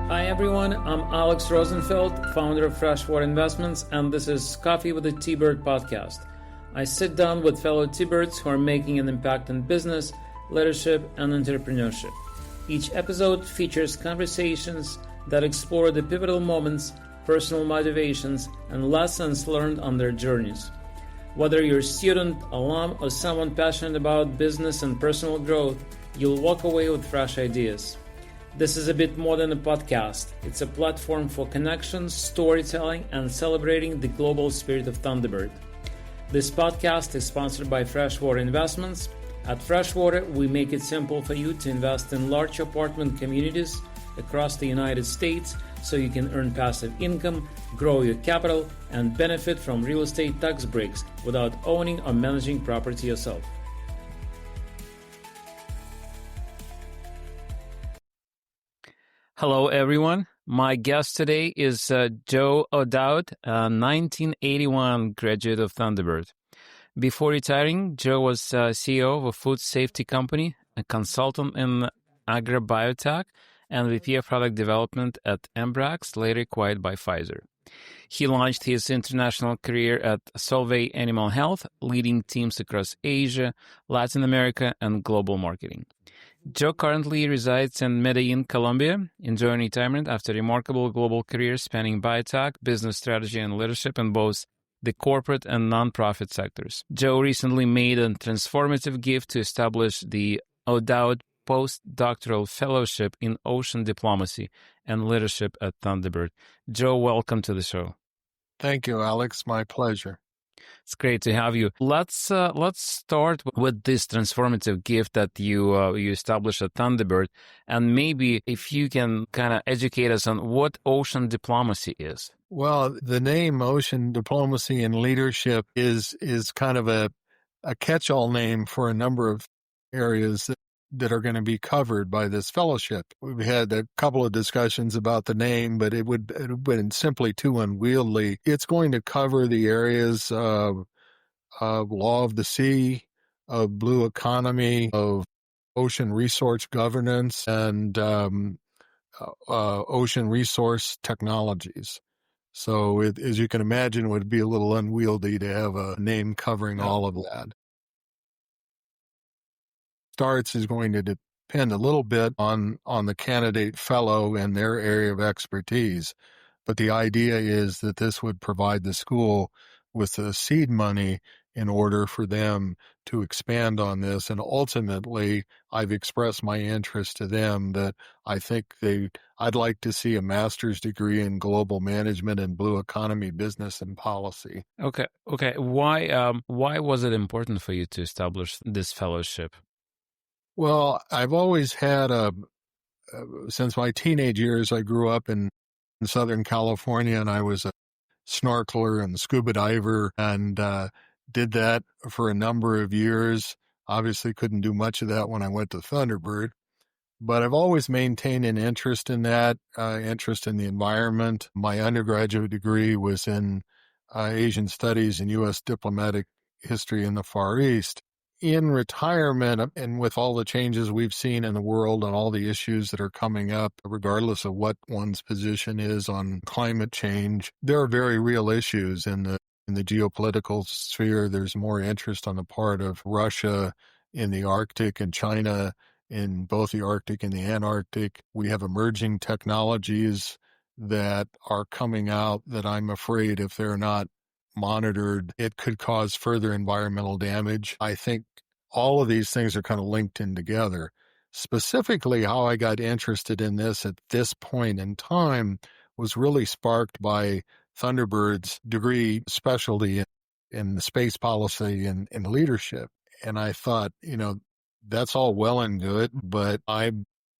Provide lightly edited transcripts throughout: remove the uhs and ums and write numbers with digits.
Hi everyone, I'm Alex Rosenfeld, founder of Freshwater Investments, and this is Coffee with the T-Bird podcast. I sit down with fellow T-Birds who are making an impact in business, leadership, and entrepreneurship. Each episode features conversations that explore the pivotal moments, personal motivations, and lessons learned on their journeys. Whether you're a student, alum, or someone passionate about business and personal growth, you'll walk away with fresh ideas. This is a bit more than a podcast. It's a platform for connections, storytelling, and celebrating the global spirit of Thunderbird. This podcast is sponsored by Freshwater Investments. At Freshwater, we make it simple for you to invest in large apartment communities across the United States so you can earn passive income, grow your capital, and benefit from real estate tax breaks without owning or managing property yourself. Hello, everyone. My guest today is Joe O'Dowd, a 1981 graduate of Thunderbird. Before retiring, Joe was CEO of a food safety company, a consultant in agribiotech, and VP of product development at Embrax, later acquired by Pfizer. He launched his international career at Solvay Animal Health, leading teams across Asia, Latin America, and global marketing. Joe currently resides in Medellin, Colombia, enjoying retirement after a remarkable global career spanning biotech, business strategy, and leadership in both the corporate and nonprofit sectors. Joe recently made a transformative gift to establish the O'Dowd Postdoctoral Fellowship in Ocean Diplomacy and Leadership at Thunderbird. Joe, welcome to the show. Thank you, Alex. My pleasure. It's great to have you. Let's start with this transformative gift that you established at Thunderbird, and maybe if you can kind of educate us on what ocean diplomacy is. Well, the name Ocean Diplomacy and Leadership is kind of a catch-all name for a number of areas that are going to be covered by this fellowship. We've had a couple of discussions about the name, but it would have been simply too unwieldy. It's going to cover the areas of law of the sea, of blue economy, of ocean resource governance, and ocean resource technologies. So as you can imagine, it would be a little unwieldy to have a name covering all of that. Starts is going to depend a little bit on the candidate fellow and their area of expertise. But the idea is that this would provide the school with the seed money in order for them to expand on this. And ultimately, I've expressed my interest to them that I think I'd like to see a master's degree in global management and blue economy business and policy. Okay. Why was it important for you to establish this fellowship? Well, I've always had since my teenage years, I grew up in Southern California, and I was a snorkeler and scuba diver, and did that for a number of years. Obviously couldn't do much of that when I went to Thunderbird, but I've always maintained an interest in that, interest in the environment. My undergraduate degree was in Asian Studies and U.S. Diplomatic History in the Far East. In retirement, and with all the changes we've seen in the world and all the issues that are coming up, regardless of what one's position is on climate change, there are very real issues in the geopolitical sphere. There's more interest on the part of Russia in the Arctic and China in both the Arctic and the Antarctic. We have emerging technologies that are coming out that I'm afraid if they're not monitored, it could cause further environmental damage. I think all of these things are kind of linked in together. Specifically, how I got interested in this at this point in time was really sparked by Thunderbird's degree specialty in space policy and leadership. And I thought, that's all well and good, but I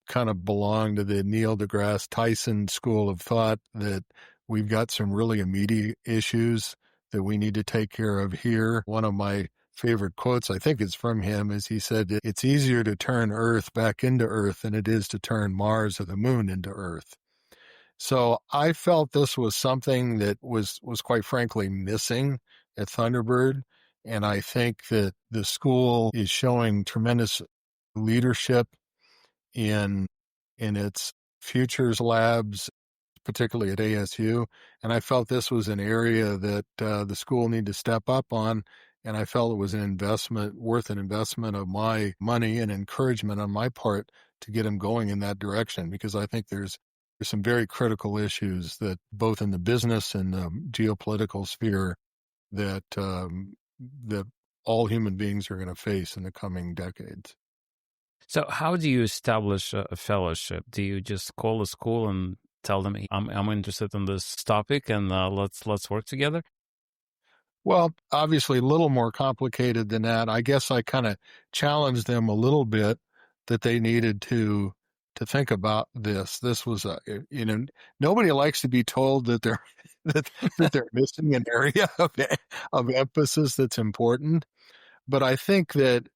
kind of belong to the Neil deGrasse Tyson school of thought that we've got some really immediate issues that we need to take care of here. One of my favorite quotes, I think it's from him, is he said, "It's easier to turn Earth back into Earth than it is to turn Mars or the moon into Earth." So I felt this was something that was quite frankly missing at Thunderbird. And I think that the school is showing tremendous leadership in its futures labs, particularly at ASU. And I felt this was an area that the school needed to step up on. And I felt it was an investment, worth an investment of my money and encouragement on my part to get them going in that direction, because I think there's some very critical issues that both in the business and the geopolitical sphere that that all human beings are going to face in the coming decades. So how do you establish a fellowship? Do you just call a school and tell them I'm interested in this topic and let's work together? Well, obviously a little more complicated than that. I guess I kind of challenged them a little bit that they needed to think about this. This was nobody likes to be told that they're that they're missing an area of emphasis that's important. But I think that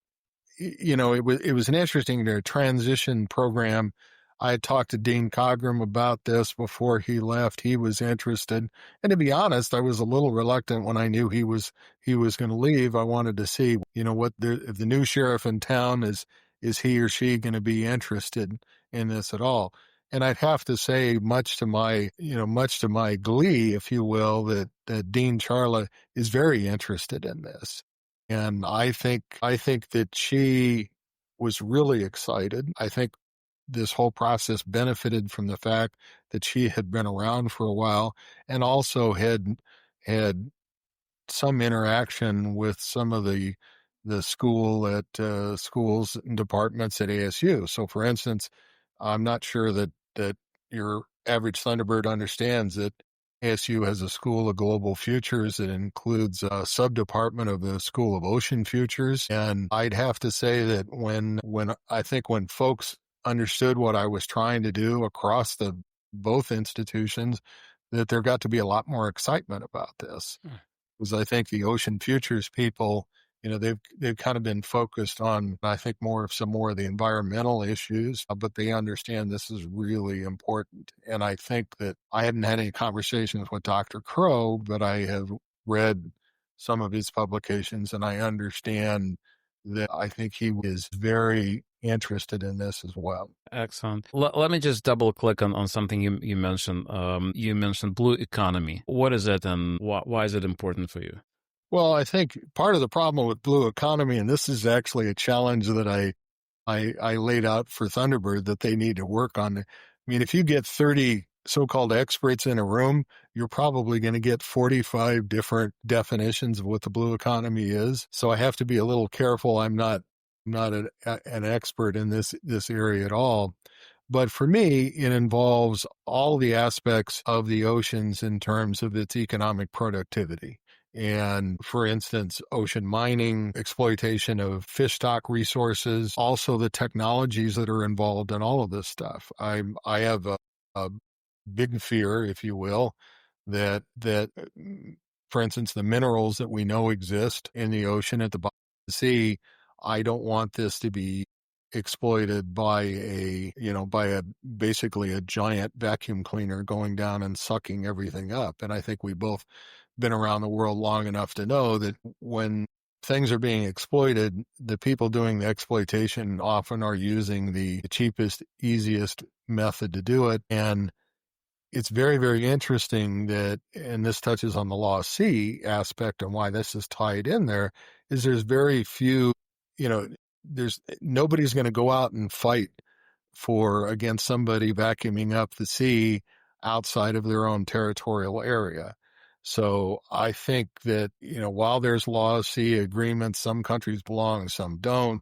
it was an interesting transition program. I had talked to Dean Cogram about this before he left. He was interested, and to be honest, I was a little reluctant when I knew he was going to leave. I wanted to see, if the new sheriff in town is he or she going to be interested in this at all. And I'd have to say, much to my glee, if you will, that Dean Charla is very interested in this. And I think that she was really excited. I think this whole process benefited from the fact that she had been around for a while and also had some interaction with some of the schools and departments at ASU. So, for instance, I'm not sure that your average Thunderbird understands that ASU has a School of Global Futures that includes a sub-department of the School of Ocean Futures. And I'd have to say that when folks understood what I was trying to do across both institutions, that there got to be a lot more excitement about this. Because I think the Ocean Futures people, they've kind of been focused on, I think, some more of the environmental issues, but they understand this is really important. And I think that I hadn't had any conversations with Dr. Crow, but I have read some of his publications, and I understand that I think he is very interested in this as well. Excellent. Let me just double click on something you mentioned. You mentioned blue economy. What is it, and why is it important for you? Well, I think part of the problem with blue economy, and this is actually a challenge that I laid out for Thunderbird that they need to work on. I mean, if you get 30 so-called experts in a room, you're probably going to get 45 different definitions of what the blue economy is. So I have to be a little careful. I'm not an expert in this area at all. But for me, it involves all the aspects of the oceans in terms of its economic productivity. And for instance, ocean mining, exploitation of fish stock resources, also the technologies that are involved in all of this stuff. I have a big fear, if you will, that for instance, the minerals that we know exist in the ocean at the bottom of the sea, I don't want this to be exploited by basically a giant vacuum cleaner going down and sucking everything up. And I think we both been around the world long enough to know that when things are being exploited, the people doing the exploitation often are using the cheapest, easiest method to do it. And it's very, very interesting that, and this touches on the law of sea aspect and why this is tied in there, is there's very few, nobody's going to go out and fight against somebody vacuuming up the sea outside of their own territorial area. So I think that, while there's law of sea agreements, some countries belong, some don't.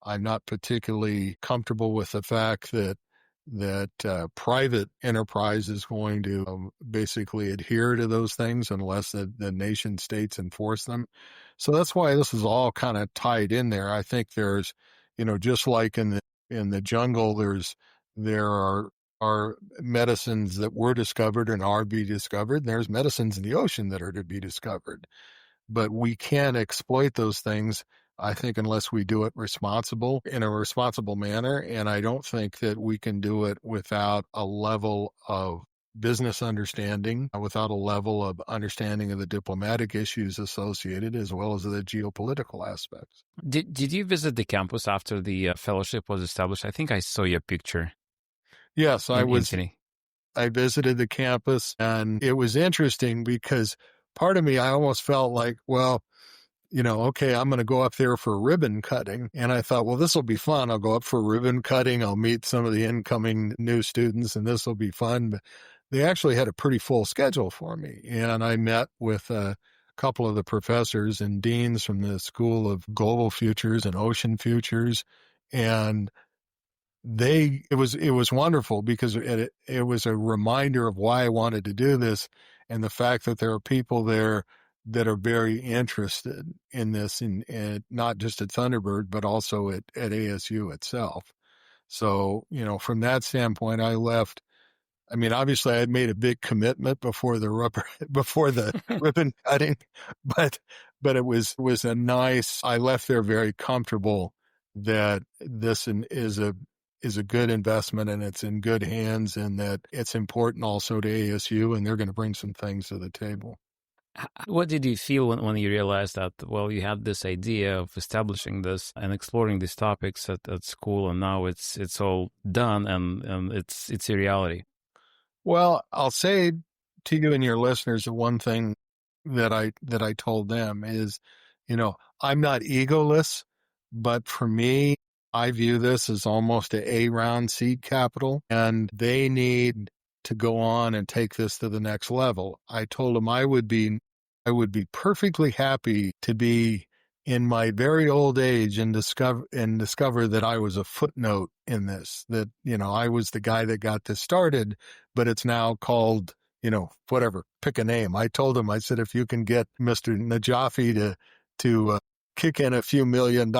I'm not particularly comfortable with the fact that private enterprise is going to basically adhere to those things unless the nation states enforce them. So that's why this is all kind of tied in there. I think there's, just like in the jungle, there are medicines that were discovered and are being discovered. And there's medicines in the ocean that are to be discovered. But we can't exploit those things, I think, unless we do it in a responsible manner. And I don't think that we can do it without a level of business understanding, without a level of understanding of the diplomatic issues associated, as well as the geopolitical aspects. Did you visit the campus after the fellowship was established? I think I saw your picture. Yes, in Finney? I visited the campus, and it was interesting because part of me, I almost felt like, well, okay, I'm going to go up there for ribbon cutting. And I thought, well, this will be fun. I'll go up for ribbon cutting. I'll meet some of the incoming new students, and this will be fun. But they actually had a pretty full schedule for me. And I met with a couple of the professors and deans from the School of Global Futures and Ocean Futures. And it was wonderful because it was a reminder of why I wanted to do this, and the fact that there are people there that are very interested in this, and not just at Thunderbird, but also at ASU itself. So, from that standpoint, I left. I mean, obviously I had made a big commitment before before the ribbon cutting, but it was a nice, I left there very comfortable that this is a good investment and it's in good hands, and that it's important also to ASU, and they're going to bring some things to the table. What did you feel when you realized that, well, you had this idea of establishing this and exploring these topics at school, and now it's all done and it's a reality? Well, I'll say to you and your listeners that one thing that I told them is, I'm not egoless, but for me, I view this as almost a A-round seed capital, and they need to go on and take this to the next level. I told them I would be perfectly happy to be in my very old age and discover that I was a footnote in this, that, I was the guy that got this started, but it's now called, whatever, pick a name. I told him, I said, if you can get Mr. Najafi to kick in a few $1 million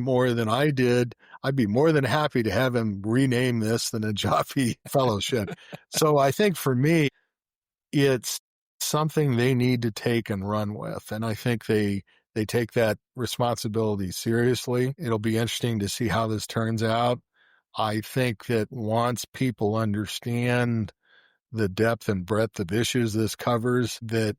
more than I did, I'd be more than happy to have him rename this the Najafi Fellowship. So I think for me, it's something they need to take and run with. And I think they take that responsibility seriously. It'll be interesting to see how this turns out. I think that once people understand the depth and breadth of issues this covers, that,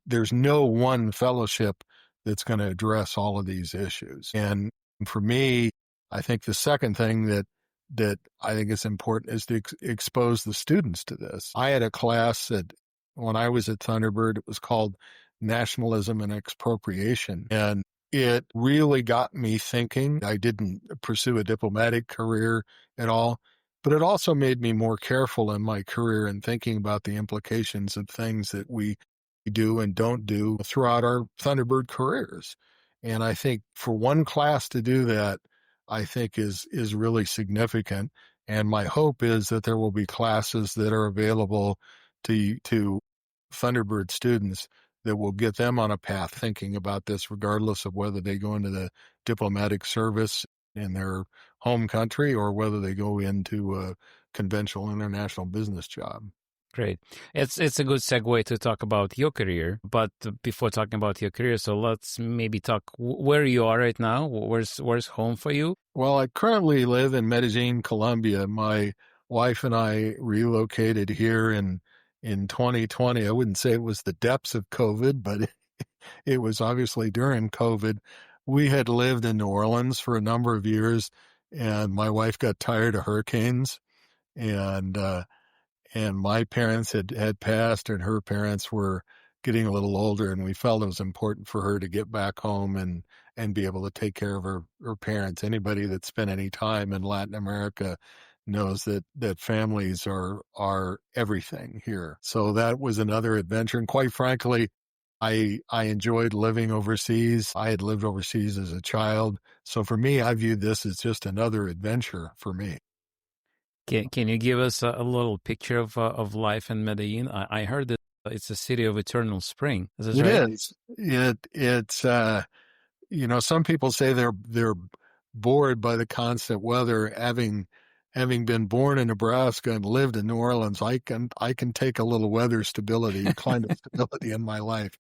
there's no one fellowship that's going to address all of these issues. And for me, I think the second thing that I think is important is to expose the students to this. I had a class that when I was at Thunderbird, it was called Nationalism and Expropriation. And it really got me thinking. I didn't pursue a diplomatic career at all, but it also made me more careful in my career in thinking about the implications of things that we do and don't do throughout our Thunderbird careers. And I think for one class to do that, I think is really significant. And my hope is that there will be classes that are available to Thunderbird students that will get them on a path thinking about this, regardless of whether they go into the diplomatic service in their home country or whether they go into a conventional international business job. Great. It's a good segue to talk about your career. But before talking about your career, so let's maybe talk where you are right now. Where's home for you? Well, I currently live in Medellin, Colombia. My wife and I relocated here in 2020. I wouldn't say it was the depths of COVID, but it was obviously during COVID. We had lived in New Orleans for a number of years, and my wife got tired of hurricanes, and my parents had passed, and her parents were getting a little older, and we felt it was important for her to get back home and be able to take care of her parents. Anybody that's spent any time in Latin America knows that families are everything here. So that was another adventure. And quite frankly, I enjoyed living overseas. I had lived overseas as a child. So for me, I viewed this as just another adventure for me. Can you give us a little picture of life in Medellin? I heard that it's a city of eternal spring. Is this right? It is. It's some people say they're bored by the constant weather. Having been born in Nebraska and lived in New Orleans, I can take a little weather stability, climate stability in my life.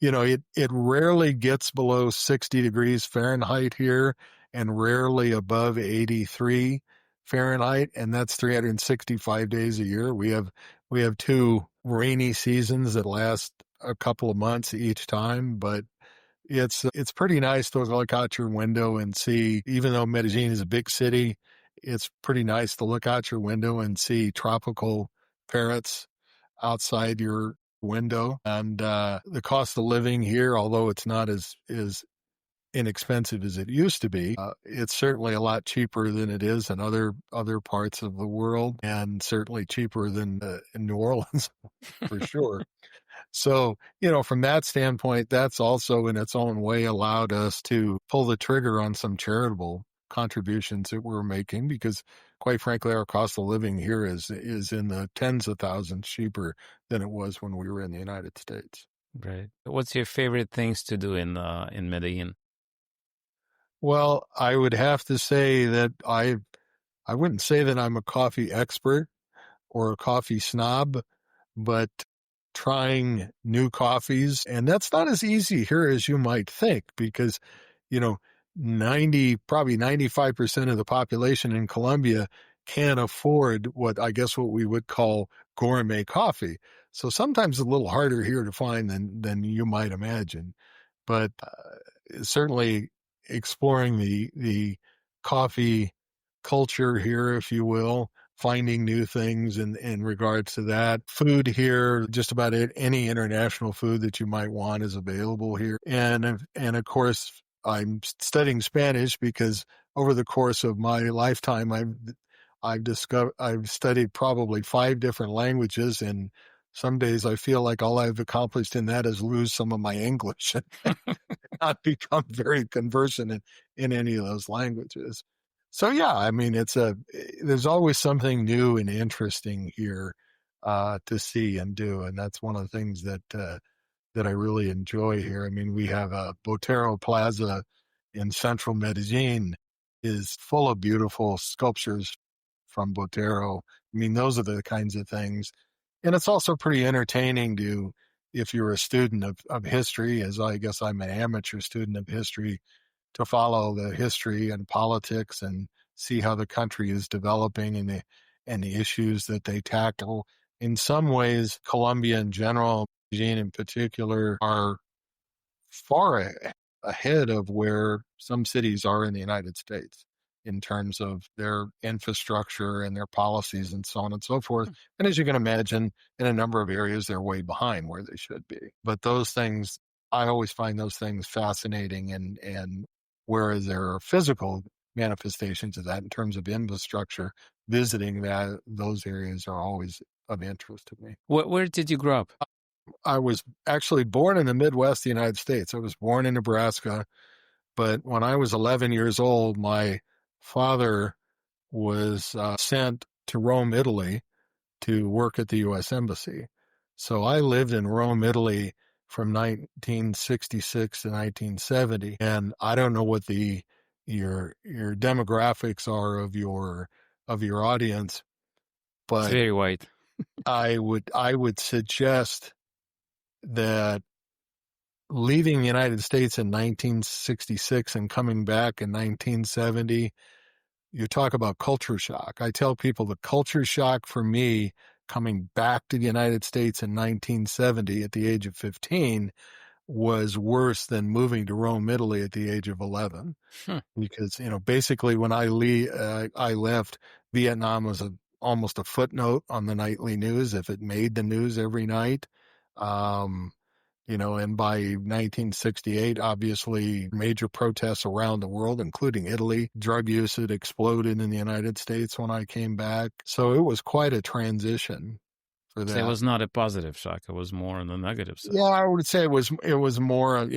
It rarely gets below 60 degrees Fahrenheit here, and rarely above 83 Fahrenheit, and that's 365 days a year. We have 2 rainy seasons that last a couple of months each time, but it's pretty nice to look out your window and see, even though Medellin is a big city, it's pretty nice to look out your window and see tropical parrots outside your window. And the cost of living here, although it's not as inexpensive as it used to be, it's certainly a lot cheaper than it is in other parts of the world, and certainly cheaper than in New Orleans for sure. So, from that standpoint, that's also in its own way allowed us to pull the trigger on some charitable contributions that we're making, because quite frankly, our cost of living here is in the tens of thousands cheaper than it was when we were in the United States. Right. What's your favorite things to do in Medellin? Well, I would have to say that I wouldn't say that I'm a coffee expert or a coffee snob, but trying new coffees, and that's not as easy here as you might think, because, probably 95% of the population in Colombia can't afford what we would call gourmet coffee. So sometimes it's a little harder here to find than you might imagine. But certainly exploring the coffee culture here, if you will, finding new things in regards to that. Food here, just about any international food that you might want is available here. And of course, I'm studying Spanish because over the course of my lifetime, I've studied probably 5 different languages, and some days I feel like all I've accomplished in that is lose some of my English and not become very conversant in any of those languages. So yeah, I mean, there's always something new and interesting here to see and do, and that's one of the things that I really enjoy here. I mean, we have a Botero Plaza in central Medellin is full of beautiful sculptures from Botero. I mean, those are the kinds of things, and it's also pretty entertaining if you're a student of history, as I guess I'm an amateur student of history, to follow the history and politics and see how the country is developing and the issues that they tackle. In some ways, Colombia in general, Medellin in particular, are far ahead of where some cities are in the United States in terms of their infrastructure and their policies and so on and so forth. And as you can imagine, in a number of areas, they're way behind where they should be. But those things, I always find those things fascinating, and whereas there are physical manifestations of that in terms of infrastructure, visiting those areas are always of interest to me. Where did you grow up? I was actually born in the Midwest of the United States. I was born in Nebraska, but when I was 11 years old, my father was sent to Rome, Italy to work at the U.S. Embassy. So I lived in Rome, Italy from 1966 to 1970. And I don't know what your demographics are of your audience, but it's very white. I would suggest that leaving the United States in 1966 and coming back in 1970, you talk about culture shock. I tell people the culture shock for me coming back to the United States in 1970 at the age of 15 was worse than moving to Rome, Italy at the age of 11. Because, basically when I left, Vietnam was almost a footnote on the nightly news if it made the news every night. And by 1968, obviously major protests around the world, including Italy. Drug use had exploded in the United States when I came back. So it was quite a transition for that. So it was not a positive shock. It was more on the negative side. Yeah, I would say it was more of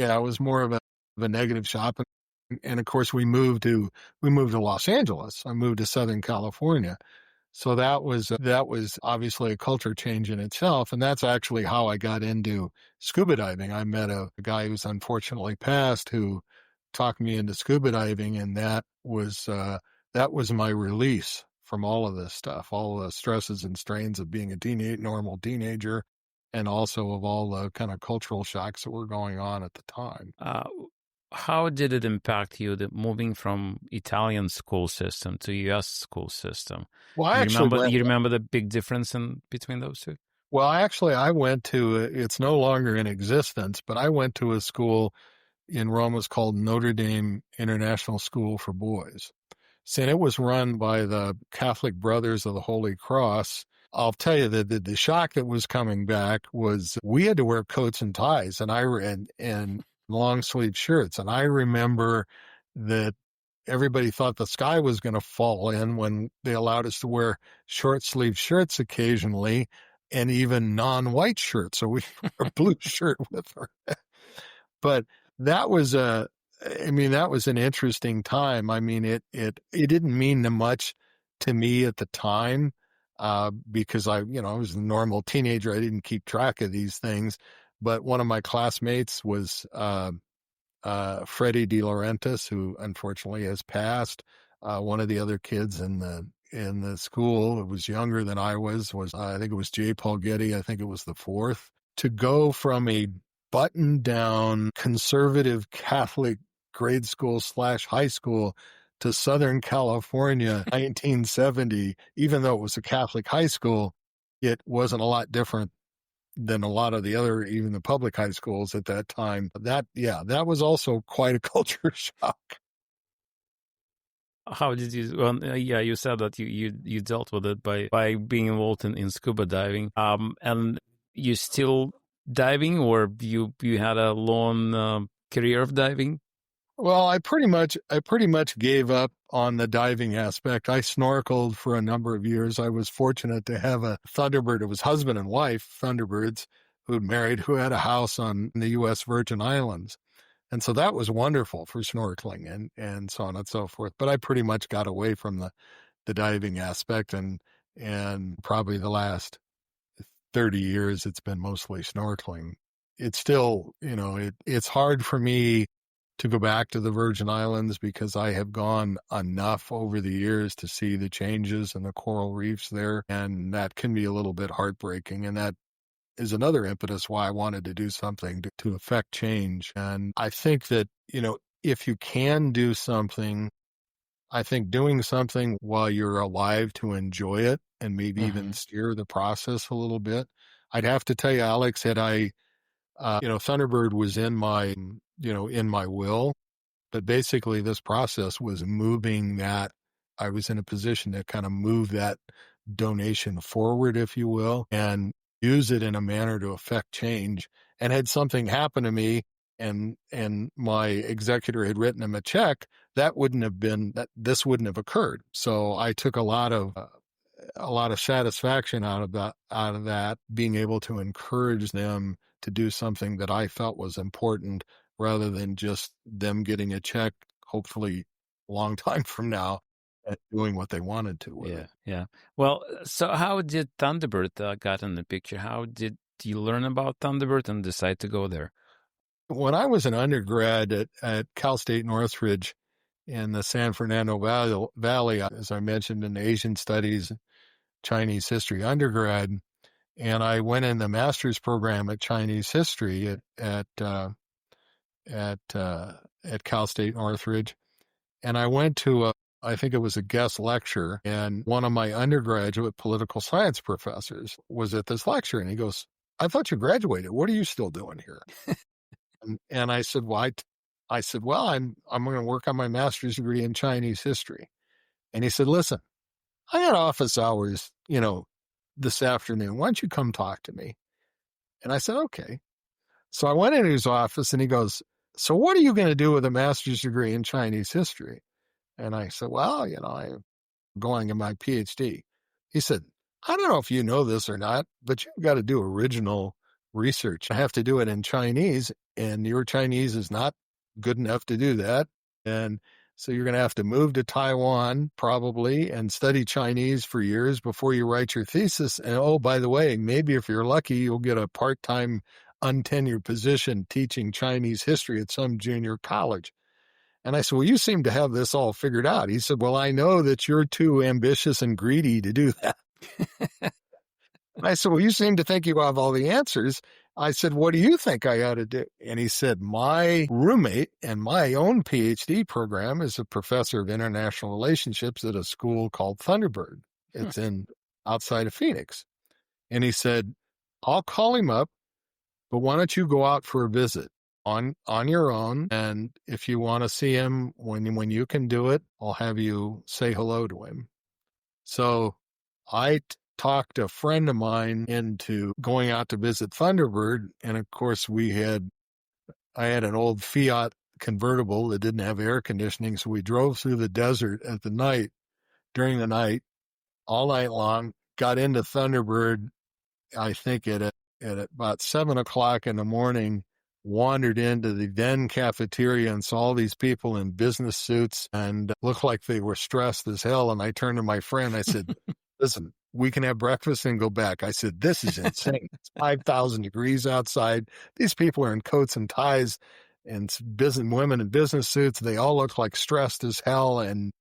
a negative shock. And of course we moved to Los Angeles. I moved to Southern California. So that was obviously a culture change in itself. And that's actually how I got into scuba diving. I met a guy who's unfortunately passed who talked me into scuba diving. And that was my release from all of this stuff, all the stresses and strains of being a normal teenager, and also of all the kind of cultural shocks that were going on at the time. How did it impact you, moving from Italian school system to U.S. school system? Well, you remember the big difference between those two? Well, I went to, it's no longer in existence, but I went to a school in Rome. It was called Notre Dame International School for Boys. And it was run by the Catholic Brothers of the Holy Cross. I'll tell you that the shock that was coming back was we had to wear coats and ties and long sleeve shirts. And I remember that everybody thought the sky was going to fall in when they allowed us to wear short sleeve shirts occasionally and even non-white shirts. So we wore a blue shirt with her. But that was that was an interesting time. I mean, it didn't mean much to me at the time, because I was a normal teenager. I didn't keep track of these things. But one of my classmates was, Freddie De Laurentiis, who unfortunately has passed. One of the other kids in the school who was younger than I was I think it was J. Paul Getty. I think it was the fourth. To go from a button-down conservative Catholic grade school / high school to Southern California, 1970, even though it was a Catholic high school, it wasn't a lot different than a lot of the other, even the public high schools at that time. That was also quite a culture shock. How did you? You said that you dealt with it by being involved in scuba diving. And you still diving, or you had a long career of diving? Well, I pretty much gave up on the diving aspect. I snorkeled for a number of years. I was fortunate to have a Thunderbird. It was husband and wife Thunderbirds who had a house on the U.S. Virgin Islands. And so that was wonderful for snorkeling and so on and so forth. But I pretty much got away from the diving aspect, and probably the last 30 years, it's been mostly snorkeling. It's still, it's hard for me to go back to the Virgin Islands because I have gone enough over the years to see the changes in the coral reefs there. And that can be a little bit heartbreaking. And that is another impetus why I wanted to do something to affect change. And I think that, if you can do something, I think doing something while you're alive to enjoy it and maybe even steer the process a little bit. I'd have to tell you, Alex, that Thunderbird was in my will, but basically this process was moving that. I was in a position to kind of move that donation forward, if you will, and use it in a manner to affect change. And had something happen to me and my executor had written him a check, this wouldn't have occurred. So I took a lot of satisfaction out of that, being able to encourage them to do something that I felt was important rather than just them getting a check, hopefully a long time from now, and doing what they wanted to with it. Yeah. Well, so how did Thunderbird got in the picture? How did you learn about Thunderbird and decide to go there? When I was an undergrad at Cal State Northridge in the San Fernando Valley, as I mentioned, in Asian Studies, Chinese History undergrad, and I went in the master's program at Chinese History at Cal State Northridge, and I went to I think it was a guest lecture, and one of my undergraduate political science professors was at this lecture, and he goes, "I thought you graduated. What are you still doing here?" and I said, "Well, I'm going to work on my master's degree in Chinese history." And he said, "Listen, I got office hours, this afternoon. Why don't you come talk to me?" And I said, "Okay." So I went into his office, and he goes, "So what are you going to do with a master's degree in Chinese history?" And I said, "Well, I'm going in my PhD." He said, "I don't know if you know this or not, but you've got to do original research. I have to do it in Chinese, and your Chinese is not good enough to do that. And so you're going to have to move to Taiwan probably and study Chinese for years before you write your thesis. And oh, by the way, maybe if you're lucky, you'll get a part-time untenured position teaching Chinese history at some junior college." And I said, "Well, you seem to have this all figured out." He said, "Well, I know that you're too ambitious and greedy to do that." And I said, "Well, you seem to think you have all the answers." I said, "What do you think I ought to do?" And he said, "My roommate and my own PhD program is a professor of international relationships at a school called Thunderbird. It's outside of Phoenix." And he said, "I'll call him up, but why don't you go out for a visit on your own. And if you want to see him when you can do it, I'll have you say hello to him. So I talked a friend of mine into going out to visit Thunderbird. And of course I had an old Fiat convertible that didn't have air conditioning. So we drove through the desert during the night, all night long, got into Thunderbird, I think at about 7:00 in the morning, wandered into the then cafeteria and saw all these people in business suits and looked like they were stressed as hell. And I turned to my friend, I said, listen, we can have breakfast and go back. I said, this is insane. It's 5,000 degrees outside. These people are in coats and ties and women in business suits. They all look like stressed as hell. And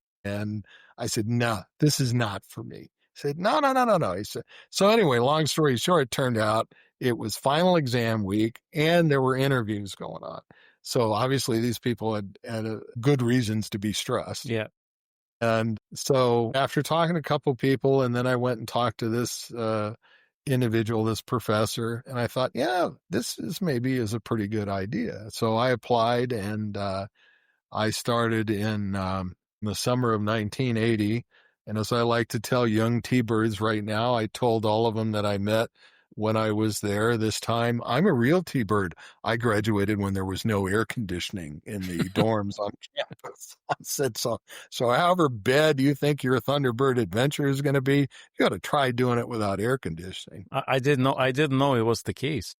I said, no, this is not for me. He said, no. He said, so anyway, long story short, it turned out it was final exam week and there were interviews going on. So obviously these people had good reasons to be stressed. Yeah. And so after talking to a couple of people, and then I went and talked to this individual, this professor, and I thought, yeah, this is a pretty good idea. So I applied, and I started in the summer of 1980. And as I like to tell young T-birds right now, I told all of them that I met when I was there this time, I'm a real T-bird. I graduated when there was no air conditioning in the dorms on campus. I said, so however bad you think your Thunderbird adventure is going to be, you got to try doing it without air conditioning. I didn't know it was the case.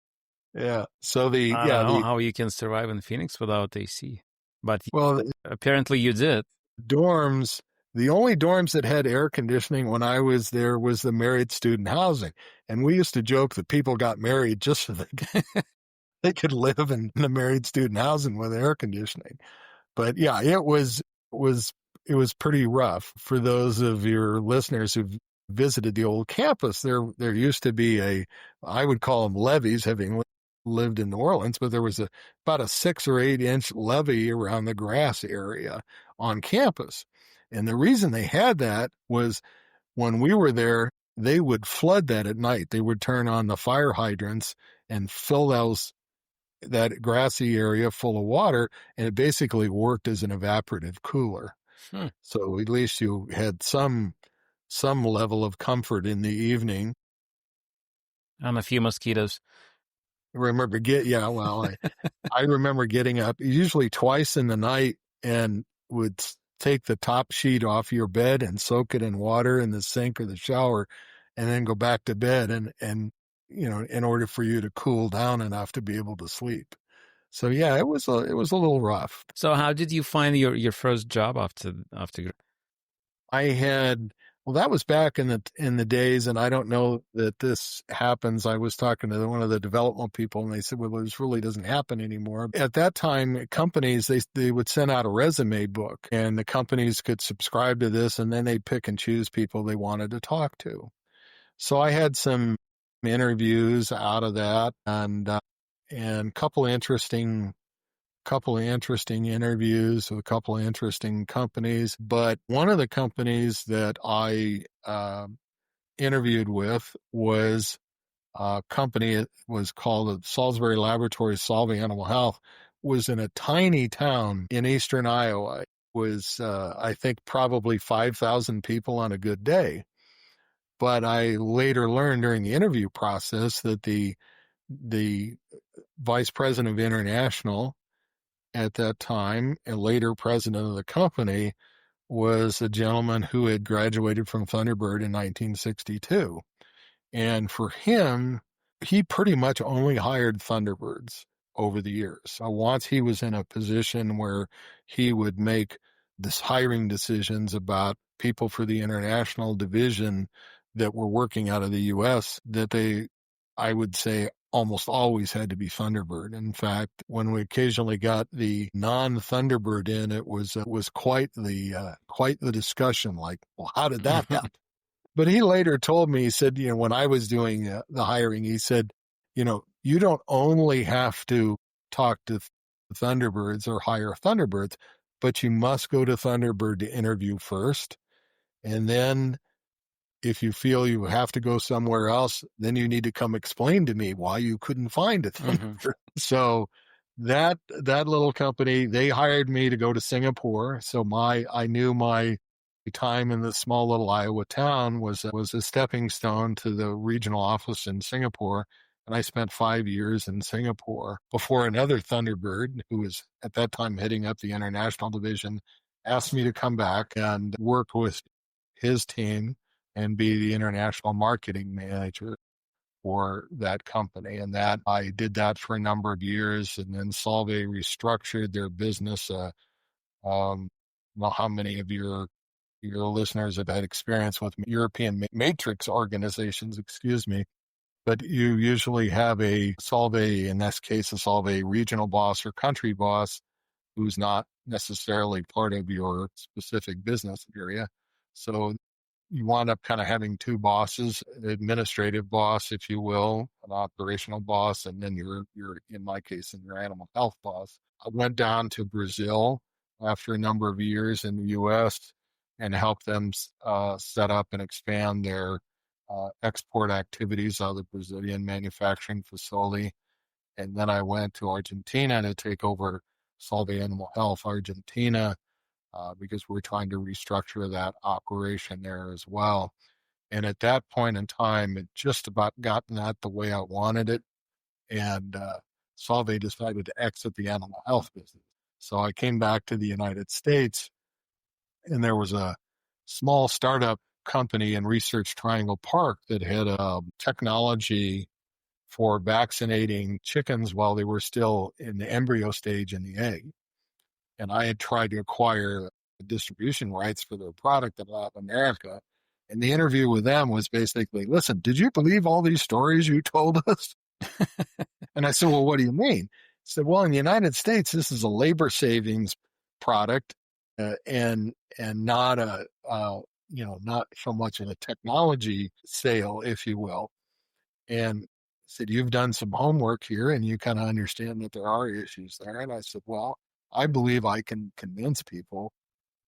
Yeah. So I don't know how you can survive in Phoenix without AC, but apparently you did. Dorms. The only dorms that had air conditioning when I was there was the married student housing. And we used to joke that people got married just so they could live in the married student housing with air conditioning. But yeah, it was pretty rough. For those of your listeners who've visited the old campus, there used to be I would call them levees, having lived in New Orleans, but there was about a 6 or 8 inch levee around the grass area on campus. And the reason they had that was when we were there, they would flood that at night. They would turn on the fire hydrants and fill that grassy area full of water, and it basically worked as an evaporative cooler. So at least you had some level of comfort in the evening. And a few mosquitoes. I remember I remember getting up usually twice in the night and would take the top sheet off your bed and soak it in water in the sink or the shower, and then go back to bed and in order for you to cool down enough to be able to sleep. So yeah, it was a little rough. So how did you find your first job after? That was back in the days, and I don't know that this happens. I was talking to one of the development people, and they said, well, this really doesn't happen anymore. At that time, companies, they would send out a resume book, and the companies could subscribe to this, and then they'd pick and choose people they wanted to talk to. So I had some interviews out of that, and a couple of interesting interviews with a couple of interesting companies. But one of the companies that I interviewed with was a company. It was called Salisbury Laboratories Solving Animal Health. Was in a tiny town in eastern Iowa. It was, I think, probably 5,000 people on a good day. But I later learned during the interview process that the vice president of international at that time, and later president of the company, was a gentleman who had graduated from Thunderbird in 1962. And for him, he pretty much only hired Thunderbirds over the years. So once he was in a position where he would make this hiring decisions about people for the international division that were working out of the U.S., that I would say, almost always had to be Thunderbird. In fact, when we occasionally got the non-Thunderbird in, it was quite the discussion. Like, well, how did that happen? But he later told me, he said, when I was doing the hiring, he said, you don't only have to talk to Thunderbirds or hire Thunderbirds, but you must go to Thunderbird to interview first, and then if you feel you have to go somewhere else, then you need to come explain to me why you couldn't find a Thunderbird. So that little company, they hired me to go to Singapore. So I knew my time in this small little Iowa town was a stepping stone to the regional office in Singapore. And I spent 5 years in Singapore before another Thunderbird, who was at that time heading up the international division, asked me to come back and work with his team and be the international marketing manager for that company. And that I did that for a number of years. And then Solve restructured their business. Well, how many of your listeners have had experience with European matrix organizations, excuse me, but you usually have a Solve, in this case, a regional boss or country boss who's not necessarily part of your specific business area. So you wind up kind of having two bosses, an administrative boss, if you will, an operational boss, and then your in my case, your animal health boss. I went down to Brazil after a number of years in the U.S. and helped them set up and expand their export activities out of the Brazilian manufacturing facility. And then I went to Argentina to take over Solve Animal Health Argentina, because we're trying to restructure that operation there as well. And at that point in time, it just about gotten that the way I wanted it. And Solve decided to exit the animal health business. So I came back to the United States, and there was a small startup company in Research Triangle Park that had a technology for vaccinating chickens while they were still in the embryo stage in the egg. And I had tried to acquire distribution rights for their product in Latin America. And the interview with them was basically, listen, did you believe all these stories you told us? And I said, well, what do you mean? He said, well, in the United States, this is a labor savings product, and not not so much in a technology sale, if you will. And said, you've done some homework here and you kind of understand that there are issues there. And I said, well, I believe I can convince people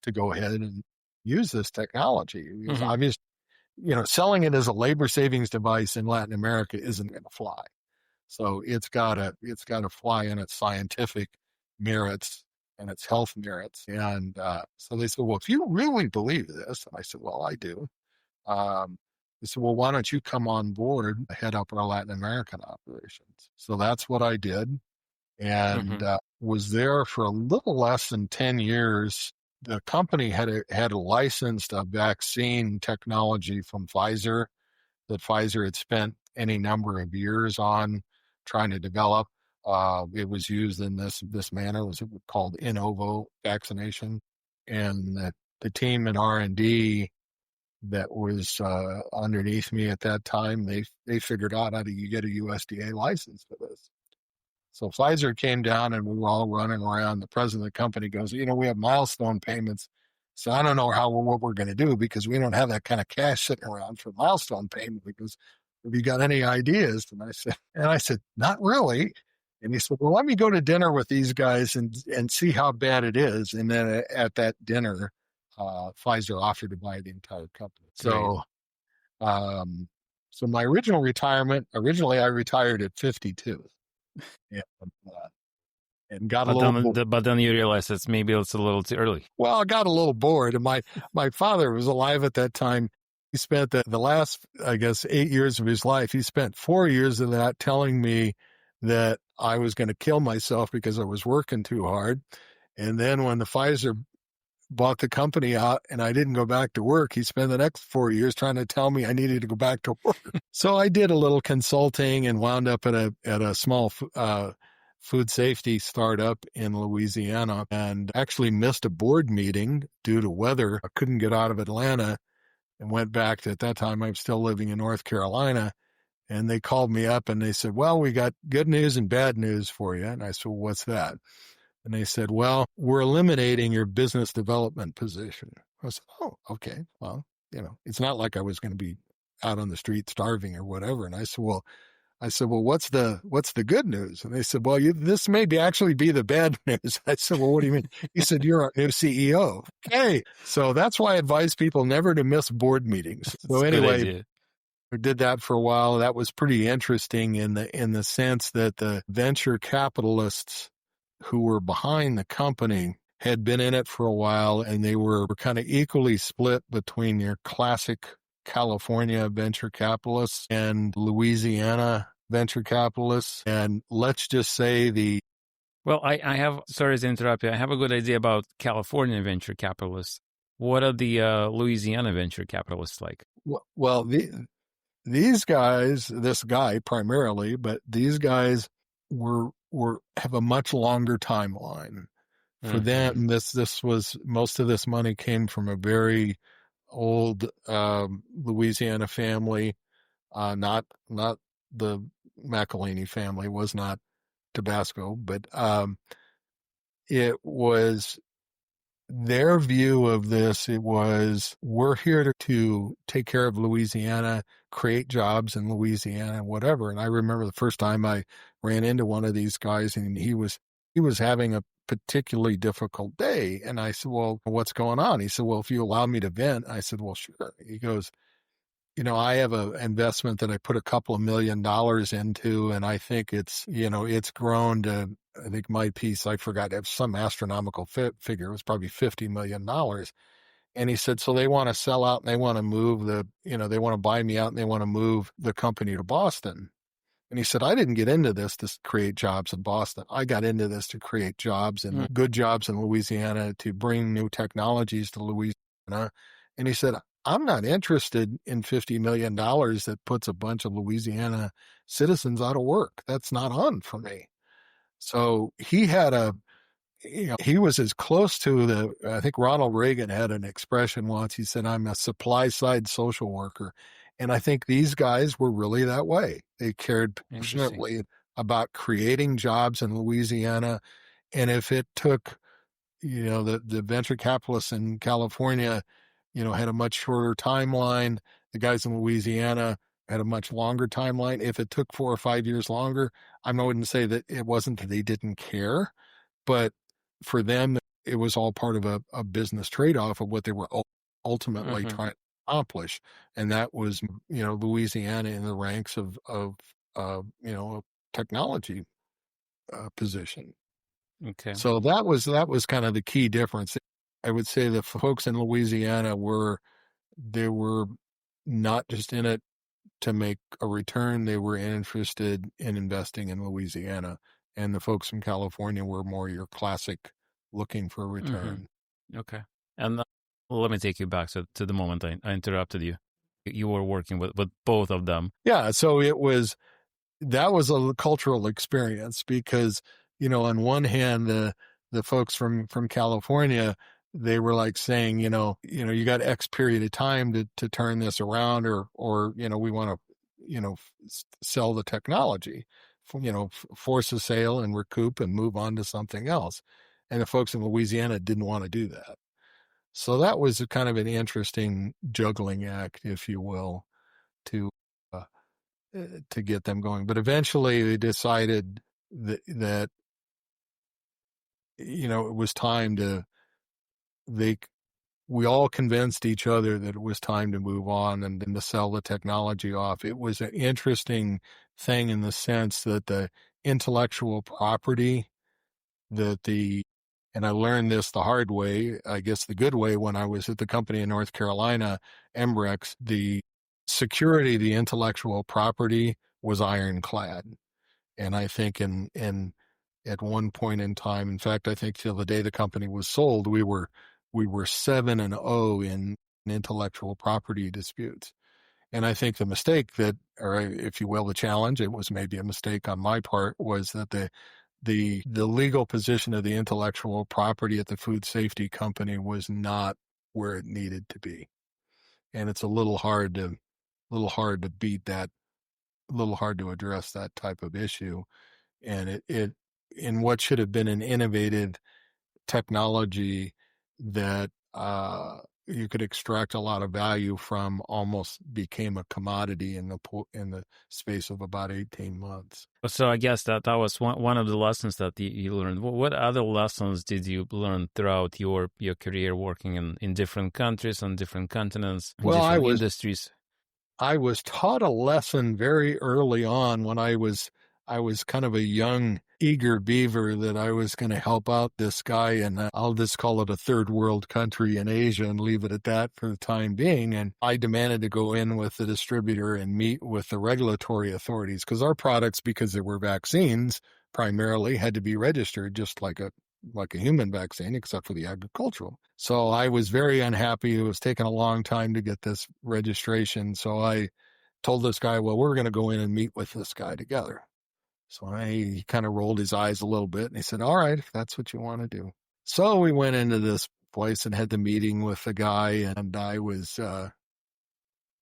to go ahead and use this technology. Because obviously, selling it as a labor savings device in Latin America isn't going to fly. So it's got to fly in its scientific merits and its health merits. And so they said, well, if you really believe this, and I said, well, I do. They said, well, why don't you come on board, head up our Latin American operations? So that's what I did, and was there for a little less than 10 years. The company had licensed a vaccine technology from Pfizer that Pfizer had spent any number of years on trying to develop. It was used in this manner. It was called in ovo vaccination, and the team in R&D that was underneath me at that time, they figured out how to get a USDA license for this. So Pfizer came down and we were all running around. The president of the company goes, we have milestone payments. So I don't know what we're going to do because we don't have that kind of cash sitting around for milestone payment. Because have you got any ideas? And I said, not really. And he said, well, let me go to dinner with these guys and see how bad it is. And then at that dinner, Pfizer offered to buy the entire company. So, so my originally I retired at 52. And got a little bored. But then you realize maybe it's a little too early. Well, I got a little bored. And my father was alive at that time. He spent the last, 8 years of his life, he spent 4 years of that telling me that I was going to kill myself because I was working too hard. And then when the Pfizer bought the company out and I didn't go back to work, he spent the next 4 years trying to tell me I needed to go back to work. So I did a little consulting and wound up at a small food safety startup in Louisiana, and actually missed a board meeting due to weather. I couldn't get out of Atlanta and went back to, at that time I was still living in North Carolina, and they called me up and they said, well, we got good news and bad news for you. And I said, well, what's that? And they said, well, we're eliminating your business development position. I said, oh, okay. Well, it's not like I was going to be out on the street starving or whatever. And I said, well, what's the good news? And they said, well, this may actually be the bad news. I said, well, what do you mean? He said, you're our new CEO. Okay. So that's why I advise people never to miss board meetings. So anyway, we did that for a while. That was pretty interesting in the sense that the venture capitalists who were behind the company had been in it for a while, and they were kind of equally split between your classic California venture capitalists and Louisiana venture capitalists. And let's just say Well, I have, sorry to interrupt you, I have a good idea about California venture capitalists. What are the Louisiana venture capitalists like? well, these guys, this guy primarily, but these guys have a much longer timeline. For them, this was, most of this money came from a very old Louisiana family, not the McElhaney family, was not Tabasco, but it was their view of this. It was, we're here to take care of Louisiana, create jobs in Louisiana, whatever. And I remember the first time I ran into one of these guys, and he was having a particularly difficult day. And I said, well, what's going on? He said, well, if you allow me to vent. I said, well, sure. He goes, I have an investment that I put a couple of $1 million into, and I think it's grown to, I think my piece, I forgot, some astronomical figure. It was probably $50 million. And he said, so they want to sell out, and they want to move they want to buy me out, and they want to move the company to Boston. And he said, I didn't get into this to create jobs in Boston. I got into this to create jobs and good jobs in Louisiana, to bring new technologies to Louisiana. And he said, I'm not interested in $50 million that puts a bunch of Louisiana citizens out of work. That's not on for me. So he had he was as close to I think Ronald Reagan had an expression once. He said, I'm a supply side social worker. And I think these guys were really that way. They cared passionately about creating jobs in Louisiana. And if it took, the venture capitalists in California, had a much shorter timeline. The guys in Louisiana had a much longer timeline. If it took 4 or 5 years longer, I wouldn't say that it wasn't that they didn't care, but for them, it was all part of a business trade-off of what they were ultimately trying to accomplish. And that was, Louisiana in the ranks of a technology position. Okay. So that was kind of the key difference. I would say the folks in Louisiana were not just in it to make a return. They were interested in investing in Louisiana. And the folks from California were more your classic looking for a return. Okay. And let me take you back to the moment I interrupted you. You were working with both of them. Yeah. So that was a cultural experience because, on one hand, the folks from California, they were like saying, you got X period of time to turn this around, or we want to, sell the technology, force a sale and recoup and move on to something else. And the folks in Louisiana didn't want to do that. So that was kind of an interesting juggling act, if you will, to get them going. But eventually they decided that it was time we all convinced each other that it was time to move on and then to sell the technology off. It was an interesting thing in the sense that the intellectual property and I learned this the hard way, I guess the good way, when I was at the company in North Carolina, Embrex, the security of the intellectual property was ironclad. And I think at one point in time, in fact, I think till the day the company was sold, we were 7-0 in intellectual property disputes. And I think the mistake or if you will, the challenge, it was maybe a mistake on my part, was that the legal position of the intellectual property at the food safety company was not where it needed to be. And it's a little hard to beat that, a little hard to address that type of issue. And it in what should have been an innovative technology that you could extract a lot of value from, almost became a commodity in the space of about 18 months. So I guess that was one of the lessons that you learned. What other lessons did you learn throughout your career working in different countries, on different continents, different industries? I was taught a lesson very early on when I was kind of a young eager beaver that I was going to help out this guy, and I'll just call it a third world country in Asia and leave it at that for the time being. And I demanded to go in with the distributor and meet with the regulatory authorities, because our products, because they were vaccines, primarily had to be registered just like a human vaccine, except for the agricultural. So I was very unhappy. It was taking a long time to get this registration. So I told this guy, well, we're going to go in and meet with this guy together. So he kind of rolled his eyes a little bit and he said, all right, if that's what you want to do. So we went into this place and had the meeting with the guy, and I was, I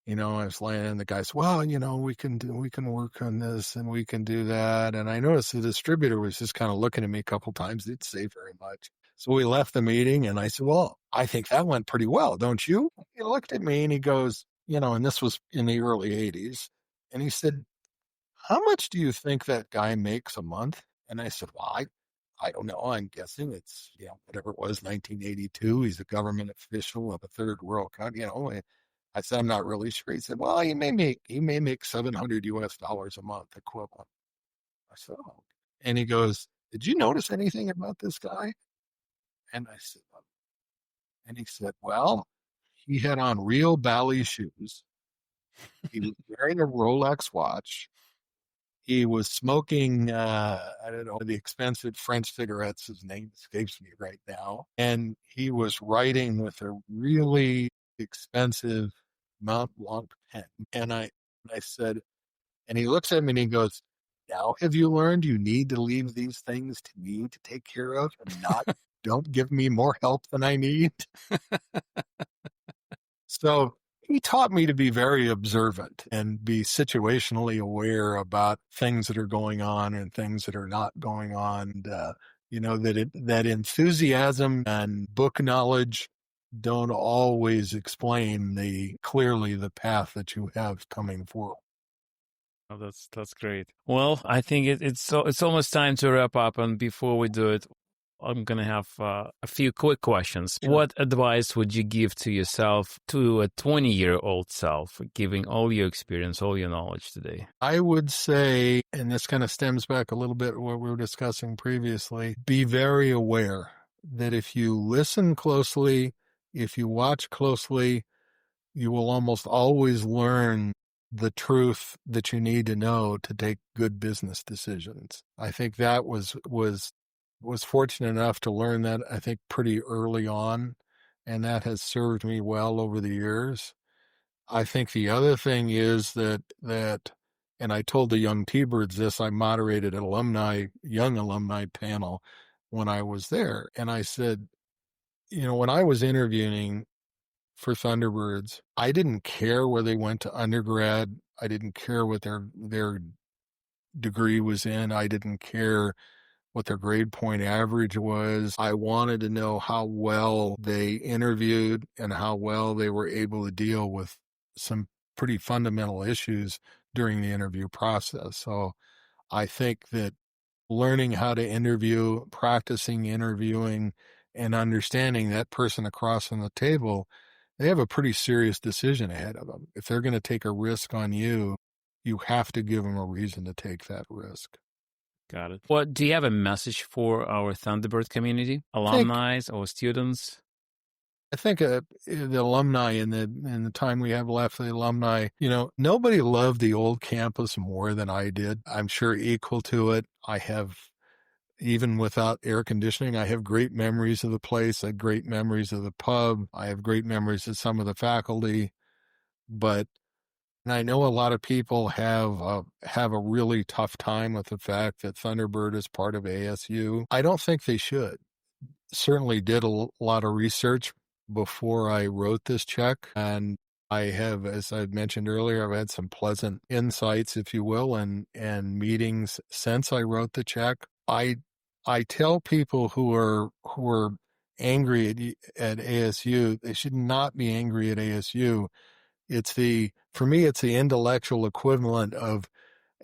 was laying in, the guy said, well, we can work on this and we can do that. And I noticed the distributor was just kind of looking at me a couple times. Didn't say very much. So we left the meeting and I said, well, I think that went pretty well, don't you? He looked at me and he goes, and this was in the early 80s. And he said, how much do you think that guy makes a month? And I said, well, I don't know. I'm guessing it's, whatever it was, 1982. He's a government official of a third world country, I said, I'm not really sure. He said, well, he may make $700 US a month equivalent. I said, oh. And he goes, did you notice anything about this guy? And I said, and he said, well, he had on real Bally shoes. He was wearing a Rolex watch. He was smoking, I don't know, the expensive French cigarettes. His name escapes me right now. And he was writing with a really expensive Mont Blanc pen. And I said, and he looks at me and he goes, now have you learned you need to leave these things to me to take care of and don't give me more help than I need? So he taught me to be very observant and be situationally aware about things that are going on and things that are not going on. That enthusiasm and book knowledge don't always explain clearly the path that you have coming forward. Oh, that's great. Well, I think it's almost time to wrap up, and before we do it, I'm going to have a few quick questions. Sure. What advice would you give to yourself, to a 20-year-old self, giving all your experience, all your knowledge today? I would say, and this kind of stems back a little bit what we were discussing previously, be very aware that if you listen closely, if you watch closely, you will almost always learn the truth that you need to know to take good business decisions. I think that was fortunate enough to learn that, I think, pretty early on, and that has served me well over the years. I think the other thing is that, and I told the young T-Birds this, I moderated an young alumni panel when I was there, and I said, when I was interviewing for Thunderbirds, I didn't care where they went to undergrad. I didn't care what their degree was in. I didn't care what their grade point average was. I wanted to know how well they interviewed and how well they were able to deal with some pretty fundamental issues during the interview process. So I think that learning how to interview, practicing interviewing, and understanding that person across from the table, they have a pretty serious decision ahead of them. If they're going to take a risk on you, you have to give them a reason to take that risk. Got it. Well, do you have a message for our Thunderbird community, alumni or students? I think the alumni in the time we have left, the alumni, nobody loved the old campus more than I did. I'm sure equal to it. I have, even without air conditioning, I have great memories of the place. I have great memories of the pub. I have great memories of some of the faculty. But I know a lot of people have a really tough time with the fact that Thunderbird is part of ASU. I don't think they should. Certainly did a lot of research before I wrote this check, and I have, as I mentioned earlier, I've had some pleasant insights, if you will, and meetings since I wrote the check. I tell people who are angry at ASU, they should not be angry at ASU. For me, it's the intellectual equivalent of,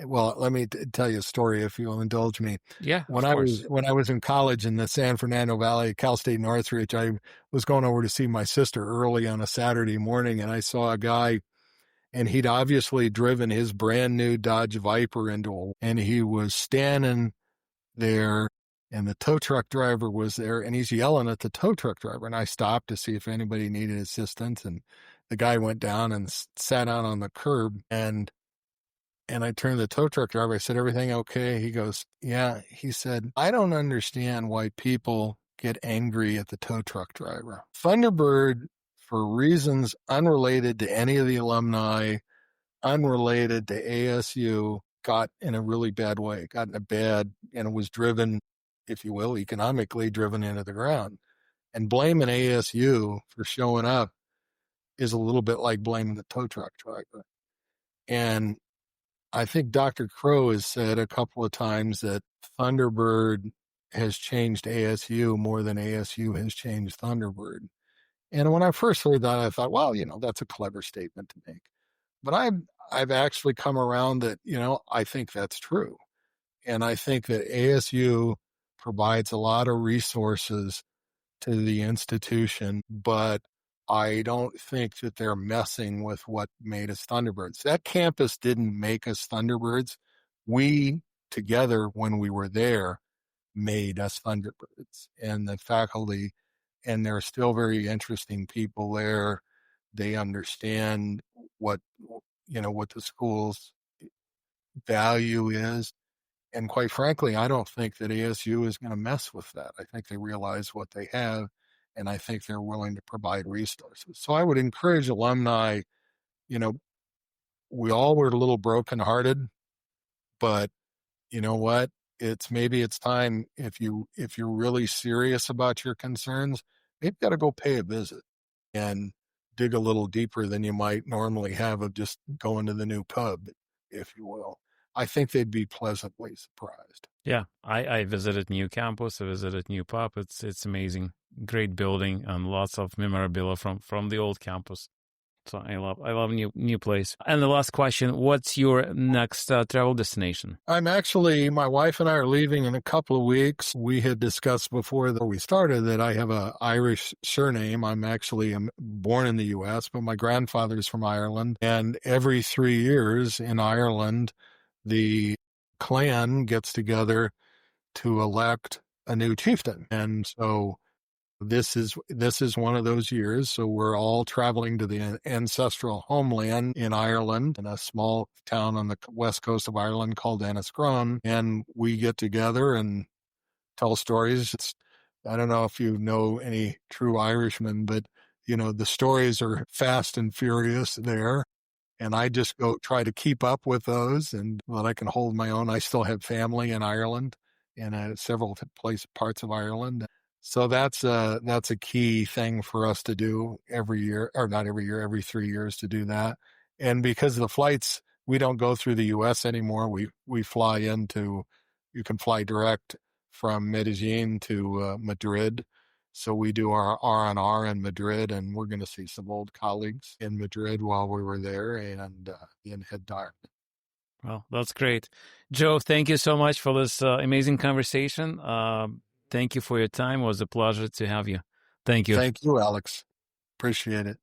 well, let me tell you a story if you'll indulge me. Yeah, when I was in college in the San Fernando Valley, Cal State Northridge, I was going over to see my sister early on a Saturday morning, and I saw a guy, and he'd obviously driven his brand new Dodge Viper and he was standing there, and the tow truck driver was there, and he's yelling at the tow truck driver. And I stopped to see if anybody needed assistance, and the guy went down and sat out on the curb, and I turned to the tow truck driver. I said, "Everything okay?" He goes, "Yeah." He said, "I don't understand why people get angry at the tow truck driver. Thunderbird, for reasons unrelated to any of the alumni, unrelated to ASU, got in a really bad way, got in a bad, and was driven, if you will, economically driven into the ground. And blaming ASU for showing up is a little bit like blaming the tow truck driver." And I think Dr. Crow has said a couple of times that Thunderbird has changed ASU more than ASU has changed Thunderbird. And when I first heard that, I thought, well, that's a clever statement to make. But I've actually come around that, I think that's true. And I think that ASU provides a lot of resources to the institution, but I don't think that they're messing with what made us Thunderbirds. That campus didn't make us Thunderbirds. We, together, when we were there, made us Thunderbirds. And the faculty, and there are still very interesting people there. They understand what the school's value is. And quite frankly, I don't think that ASU is going to mess with that. I think they realize what they have, and I think they're willing to provide resources. So I would encourage alumni, we all were a little brokenhearted, but you know what? Maybe it's time, if you're really serious about your concerns, you've got to go pay a visit and dig a little deeper than you might normally have of just going to the new pub, if you will. I think they'd be pleasantly surprised. Yeah, I visited new campus. I visited new pub. It's amazing, great building, and lots of memorabilia from the old campus. So I love new place. And the last question: what's your next travel destination? My wife and I are leaving in a couple of weeks. We had discussed before that we started that I have an Irish surname. I'm actually born in the U.S., but my grandfather's from Ireland. And every 3 years in Ireland, the clan gets together to elect a new chieftain. And so this is one of those years. So we're all traveling to the ancestral homeland in Ireland, in a small town on the west coast of Ireland called Enniscrone. And we get together and tell stories. I don't know if you know any true Irishmen, but the stories are fast and furious there. And I just go try to keep up with those, and that I can hold my own. I still have family in Ireland and several parts of Ireland. So that's a key thing for us to do every year, or not every year, every 3 years to do that. And because of the flights, we don't go through the U.S. anymore. We fly you can fly direct from Medellin to Madrid. So we do our R&R in Madrid, and we're going to see some old colleagues in Madrid while we were there, and then head to Ireland. Well, that's great. Joe, thank you so much for this amazing conversation. Thank you for your time. It was a pleasure to have you. Thank you. Thank you, Alex. Appreciate it.